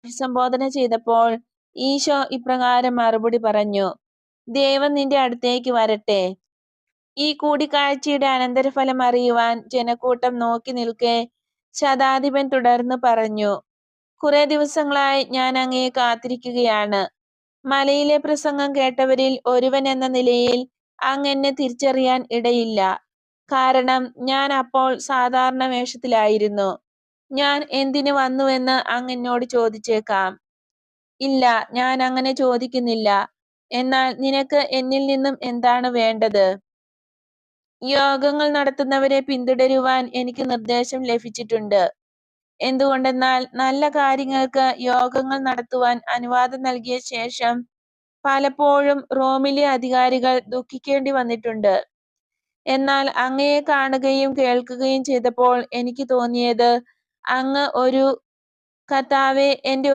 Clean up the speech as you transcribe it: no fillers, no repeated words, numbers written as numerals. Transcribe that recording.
അഭിസംബോധന ചെയ്തപ്പോൾ ഈശോ ഇപ്രകാരം മറുപടി പറഞ്ഞു: ദൈവം നിന്റെ അടുത്തേക്ക് വരട്ടെ. ഈ കൂടിക്കാഴ്ചയുടെ അനന്തരഫലം അറിയുവാൻ ജനക്കൂട്ടം നോക്കി നിൽക്കെ ശതാധിപൻ തുടർന്ന് പറഞ്ഞു: കുറെ ദിവസങ്ങളായി ഞാൻ അങ്ങയെ കാത്തിരിക്കുകയാണ്. മലയിലെ പ്രസംഗം കേട്ടവരിൽ ഒരുവൻ എന്ന നിലയിൽ അങ്ങ് എന്നെ തിരിച്ചറിയാൻ ഇടയില്ല. കാരണം ഞാൻ അപ്പോൾ സാധാരണ വേഷത്തിലായിരുന്നു. ഞാൻ എന്തിനു വന്നുവെന്ന് അങ്ങ് എന്നോട് ചോദിച്ചേക്കാം. ഇല്ല, ഞാൻ അങ്ങനെ ചോദിക്കുന്നില്ല. എന്നാൽ നിനക്ക് എന്നിൽ നിന്നും എന്താണ് വേണ്ടത്? യോഗങ്ങൾ നടത്തുന്നവരെ പിന്തുടരുവാൻ എനിക്ക് നിർദ്ദേശം ലഭിച്ചിട്ടുണ്ട്. എന്തുകൊണ്ടെന്നാൽ നല്ല കാര്യങ്ങൾക്ക് യോഗങ്ങൾ നടത്തുവാൻ അനുവാദം നൽകിയ ശേഷം പലപ്പോഴും റോമിലെ അധികാരികൾ ദുഃഖിക്കേണ്ടി വന്നിട്ടുണ്ട്. എന്നാൽ അങ്ങയെ കാണുകയും കേൾക്കുകയും ചെയ്തപ്പോൾ എനിക്ക് തോന്നിയത്, അങ്ങ് ഒരു കർത്താവേ, എൻ്റെ